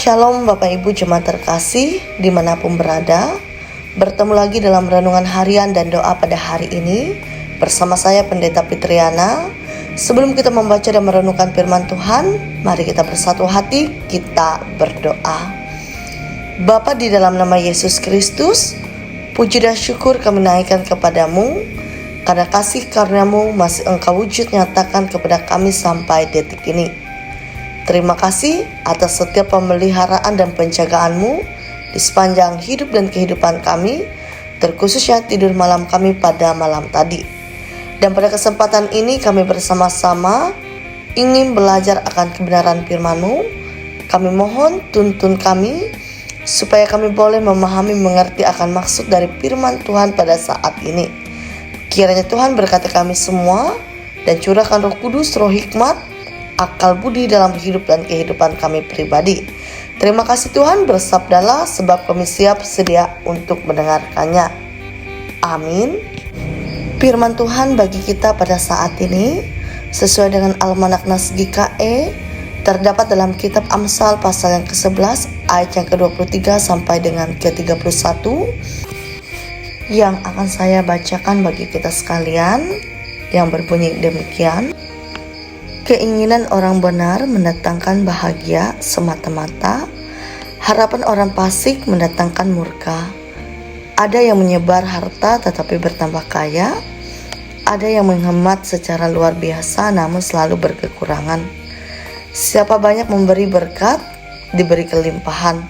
Shalom Bapak Ibu Jemaat terkasih dimanapun berada. Bertemu lagi dalam renungan harian dan doa pada hari ini bersama saya Pendeta Fitriana. Sebelum kita membaca dan merenungkan firman Tuhan, mari kita bersatu hati, kita berdoa. Bapa, di dalam nama Yesus Kristus, puji dan syukur kami naikkan kepadamu karena kasih karuniamu masih Engkau wujud nyatakan kepada kami sampai detik ini. Terima kasih atas setiap pemeliharaan dan penjagaanmu di sepanjang hidup dan kehidupan kami, terkhususnya tidur malam kami pada malam tadi. Dan pada kesempatan ini kami bersama-sama ingin belajar akan kebenaran firman-Mu. Kami mohon tuntun kami supaya kami boleh memahami mengerti akan maksud dari firman Tuhan pada saat ini. Kiranya Tuhan berkati kami semua dan curahkan Roh Kudus, roh hikmat, akal budi dalam hidup dan kehidupan kami pribadi. Terima kasih Tuhan, bersabdalah sebab kami siap sedia untuk mendengarkannya. Amin. Firman Tuhan bagi kita pada saat ini sesuai dengan Almanak Naskah GKE terdapat dalam kitab Amsal pasal yang ke-11 ayat yang ke-23 sampai dengan ke-31 yang akan saya bacakan bagi kita sekalian, yang berbunyi demikian. Keinginan orang benar mendatangkan bahagia semata-mata, harapan orang fasik mendatangkan murka. Ada yang menyebar harta tetapi bertambah kaya, ada yang menghemat secara luar biasa namun selalu berkekurangan. Siapa banyak memberi berkat, diberi kelimpahan.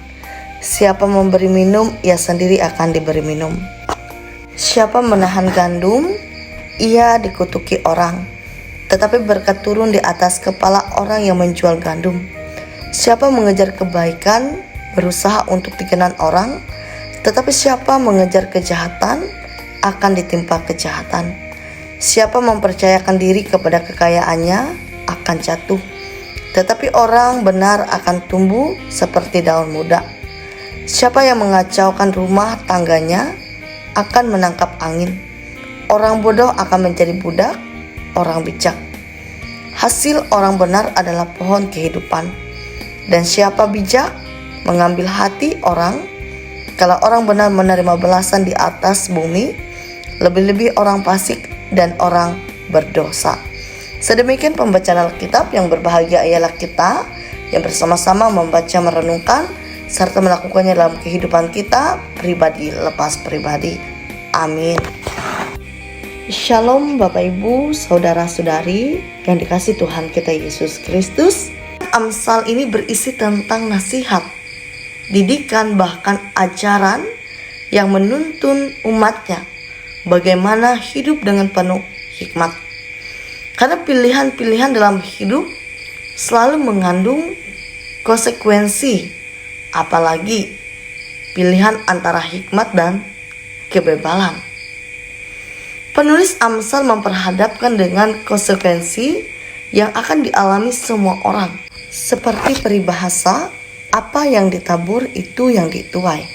Siapa memberi minum, ia sendiri akan diberi minum. Siapa menahan gandum, ia dikutuki orang. Tetapi berkat turun di atas kepala orang yang menjual gandum. Siapa mengejar kebaikan, berusaha untuk dikenal orang, tetapi siapa mengejar kejahatan, akan ditimpa kejahatan. Siapa mempercayakan diri kepada kekayaannya, akan jatuh. Tetapi orang benar akan tumbuh seperti daun muda. Siapa yang mengacaukan rumah tangganya, akan menangkap angin. Orang bodoh akan menjadi budak orang bijak. Hasil orang benar adalah pohon kehidupan, dan siapa bijak mengambil hati orang. Kalau orang benar menerima balasan di atas bumi, lebih-lebih orang fasik dan orang berdosa. Sedemikian pembacaan Alkitab. Yang berbahagia ialah kita yang bersama-sama membaca, merenungkan, serta melakukannya dalam kehidupan kita pribadi lepas pribadi. Amin. Shalom Bapak Ibu, Saudara-saudari yang dikasihi Tuhan kita Yesus Kristus. Amsal ini berisi tentang nasihat, didikan, bahkan ajaran yang menuntun umatnya bagaimana hidup dengan penuh hikmat. Karena pilihan-pilihan dalam hidup selalu mengandung konsekuensi, apalagi pilihan antara hikmat dan kebebalan. Penulis Amsal memperhadapkan dengan konsekuensi yang akan dialami semua orang. Seperti peribahasa, apa yang ditabur itu yang dituai.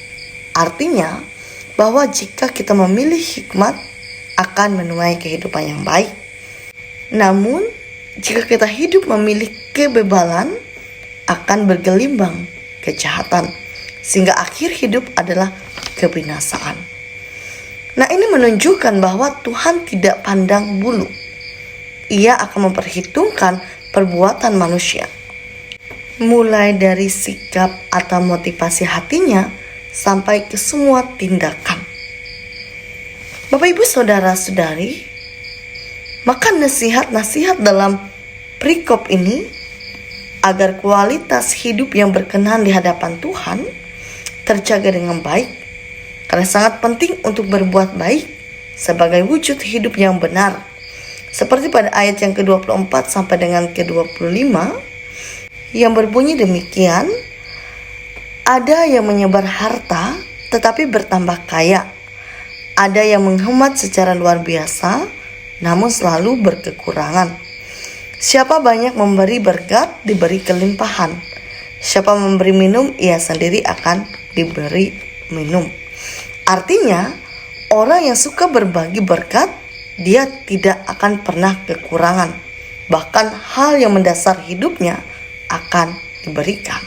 Artinya bahwa jika kita memilih hikmat, akan menuai kehidupan yang baik. Namun, jika kita hidup memilih kebebalan, akan bergelimbang kejahatan, sehingga akhir hidup adalah kebinasaan. Nah, ini menunjukkan bahwa Tuhan tidak pandang bulu. Ia akan memperhitungkan perbuatan manusia, mulai dari sikap atau motivasi hatinya sampai ke semua tindakan. Bapak Ibu Saudara-saudari, maka nasihat-nasihat dalam perikop ini agar kualitas hidup yang berkenan di hadapan Tuhan terjaga dengan baik. Karena sangat penting untuk berbuat baik sebagai wujud hidup yang benar. Seperti pada ayat yang ke-24 sampai dengan ke-25 yang berbunyi demikian. Ada yang menyebar harta tetapi bertambah kaya. Ada yang menghemat secara luar biasa namun selalu berkekurangan. Siapa banyak memberi berkat, diberi kelimpahan. Siapa memberi minum, ia sendiri akan diberi minum. Artinya, orang yang suka berbagi berkat, dia tidak akan pernah kekurangan. Bahkan hal yang mendasar hidupnya akan diberikan.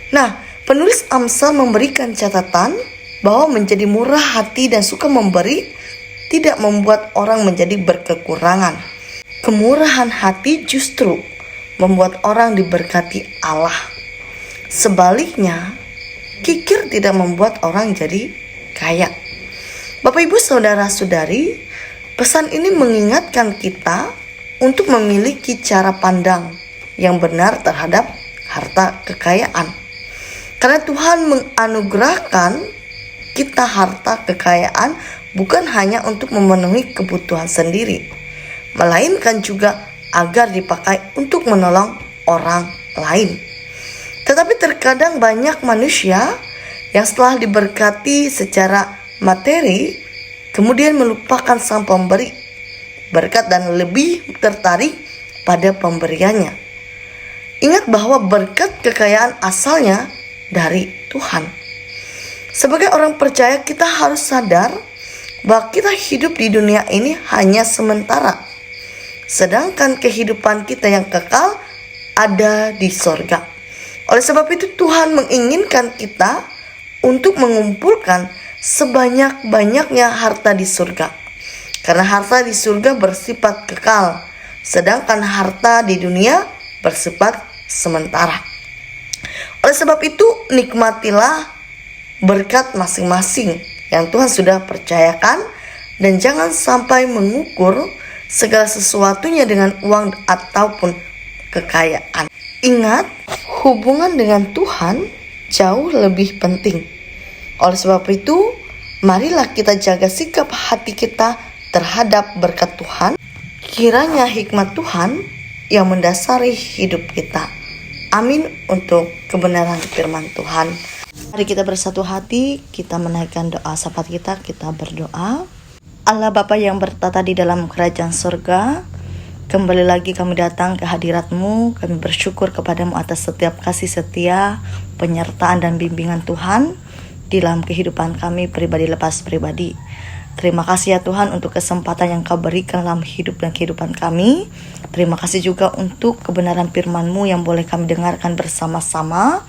Nah, penulis Amsal memberikan catatan bahwa menjadi murah hati dan suka memberi tidak membuat orang menjadi berkekurangan. Kemurahan hati justru membuat orang diberkati Allah. Sebaliknya, kikir tidak membuat orang jadi kaya. Bapak Ibu Saudara-saudari, pesan ini mengingatkan kita untuk memiliki cara pandang yang benar terhadap harta kekayaan. Karena Tuhan menganugerahkan kita harta kekayaan bukan hanya untuk memenuhi kebutuhan sendiri, melainkan juga agar dipakai untuk menolong orang lain. Tetapi terkadang banyak manusia yang setelah diberkati secara materi, kemudian melupakan sang pemberi berkat dan lebih tertarik pada pemberiannya. Ingat bahwa berkat kekayaan asalnya dari Tuhan. Sebagai orang percaya, kita harus sadar bahwa kita hidup di dunia ini hanya sementara, sedangkan kehidupan kita yang kekal ada di sorga. Oleh sebab itu Tuhan menginginkan kita untuk mengumpulkan sebanyak-banyaknya harta di surga. Karena harta di surga bersifat kekal, sedangkan harta di dunia bersifat sementara. Oleh sebab itu nikmatilah berkat masing-masing yang Tuhan sudah percayakan, dan jangan sampai mengukur segala sesuatunya dengan uang ataupun kekayaan. Ingat, hubungan dengan Tuhan jauh lebih penting. Oleh sebab itu, marilah kita jaga sikap hati kita terhadap berkat Tuhan. Kiranya hikmat Tuhan yang mendasari hidup kita. Amin untuk kebenaran firman Tuhan. Mari kita bersatu hati, kita menaikkan doa syafaat kita berdoa. Allah Bapa yang bertata di dalam kerajaan surga, kembali lagi kami datang ke hadirat-Mu. Kami bersyukur kepadamu atas setiap kasih setia, penyertaan dan bimbingan Tuhan dalam kehidupan kami pribadi lepas pribadi. Terima kasih ya Tuhan untuk kesempatan yang Kau berikan dalam hidup dan kehidupan kami. Terima kasih juga untuk kebenaran firman-Mu yang boleh kami dengarkan bersama-sama.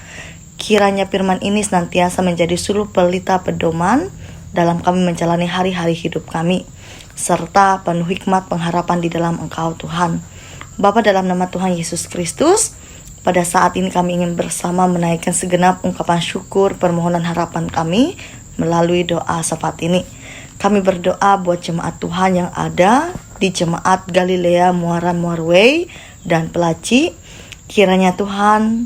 Kiranya firman ini senantiasa menjadi suluh pelita pedoman dalam kami menjalani hari-hari hidup kami, serta penuh hikmat pengharapan di dalam Engkau Tuhan. Bapa, dalam nama Tuhan Yesus Kristus, pada saat ini kami ingin bersama menaikkan segenap ungkapan syukur permohonan harapan kami melalui doa syafaat ini. Kami berdoa buat jemaat Tuhan yang ada di Jemaat Galilea Muara Muarway dan Pelaci. Kiranya Tuhan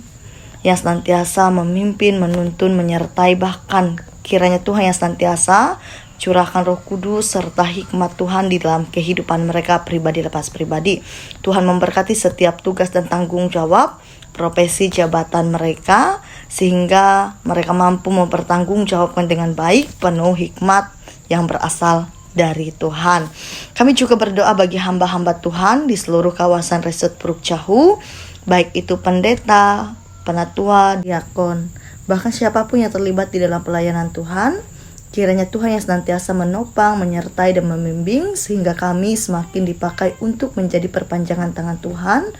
yang senantiasa memimpin, menuntun, menyertai, bahkan kiranya Tuhan yang senantiasa curahkan Roh Kudus serta hikmat Tuhan di dalam kehidupan mereka pribadi lepas pribadi. Tuhan memberkati setiap tugas dan tanggung jawab profesi jabatan mereka, sehingga mereka mampu mempertanggungjawabkan dengan baik, penuh hikmat yang berasal dari Tuhan. Kami juga berdoa bagi hamba-hamba Tuhan di seluruh kawasan Resort Puruk Cahu, baik itu pendeta, penatua, diakon, bahkan siapapun yang terlibat di dalam pelayanan Tuhan. Kiranya Tuhan yang senantiasa menopang, menyertai dan membimbing, sehingga kami semakin dipakai untuk menjadi perpanjangan tangan Tuhan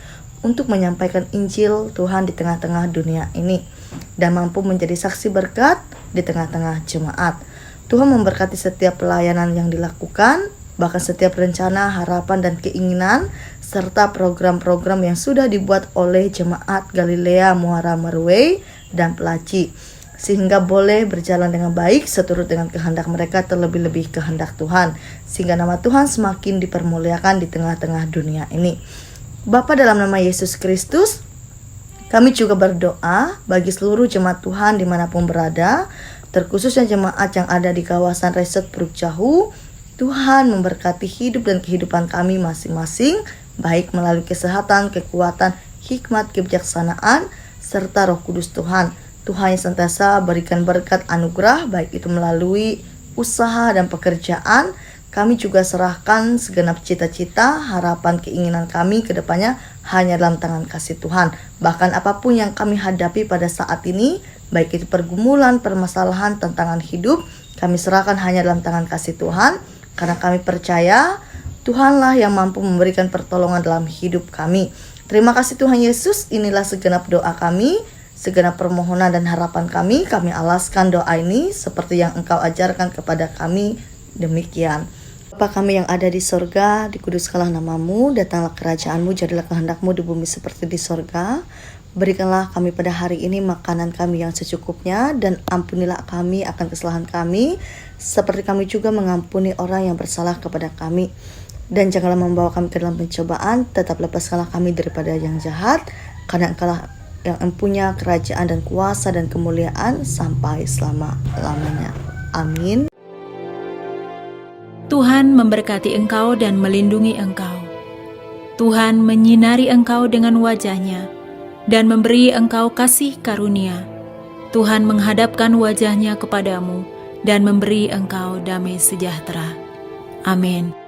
untuk menyampaikan Injil Tuhan di tengah-tengah dunia ini, dan mampu menjadi saksi berkat di tengah-tengah jemaat. Tuhan memberkati setiap pelayanan yang dilakukan, bahkan setiap rencana, harapan, dan keinginan, serta program-program yang sudah dibuat oleh Jemaat Galilea Muara Muarway dan Pelaci, sehingga boleh berjalan dengan baik seturut dengan kehendak mereka, terlebih-lebih kehendak Tuhan, sehingga nama Tuhan semakin dipermuliakan di tengah-tengah dunia ini. Bapa, dalam nama Yesus Kristus, kami juga berdoa bagi seluruh jemaat Tuhan dimanapun berada, terkhususnya jemaat yang ada di kawasan Resort Puruk Cahu. Tuhan memberkati hidup dan kehidupan kami masing-masing, baik melalui kesehatan, kekuatan, hikmat, kebijaksanaan, serta Roh Kudus Tuhan. Tuhan yang senantiasa berikan berkat anugerah, baik itu melalui usaha dan pekerjaan. Kami juga serahkan segenap cita-cita, harapan, keinginan kami ke depannya hanya dalam tangan kasih Tuhan. Bahkan apapun yang kami hadapi pada saat ini, baik itu pergumulan, permasalahan, tantangan hidup, kami serahkan hanya dalam tangan kasih Tuhan, karena kami percaya Tuhanlah yang mampu memberikan pertolongan dalam hidup kami. Terima kasih Tuhan Yesus, inilah segenap doa kami. Segenap permohonan dan harapan kami alaskan doa ini seperti yang Engkau ajarkan kepada kami demikian. Bapa kami yang ada di sorga, dikuduskanlah namamu, datanglah kerajaanmu, jadilah kehendakmu di bumi seperti di sorga. Berikanlah kami pada hari ini makanan kami yang secukupnya, dan ampunilah kami akan kesalahan kami, seperti kami juga mengampuni orang yang bersalah kepada kami. Dan janganlah membawa kami ke dalam pencobaan, tetap lepaskanlah kami daripada yang jahat, karena Engkaulah yang mempunyai kerajaan dan kuasa dan kemuliaan sampai selama-lamanya. Amin. Tuhan memberkati engkau dan melindungi engkau. Tuhan menyinari engkau dengan wajah-Nya dan memberi engkau kasih karunia. Tuhan menghadapkan wajah-Nya kepadamu dan memberi engkau damai sejahtera. Amin.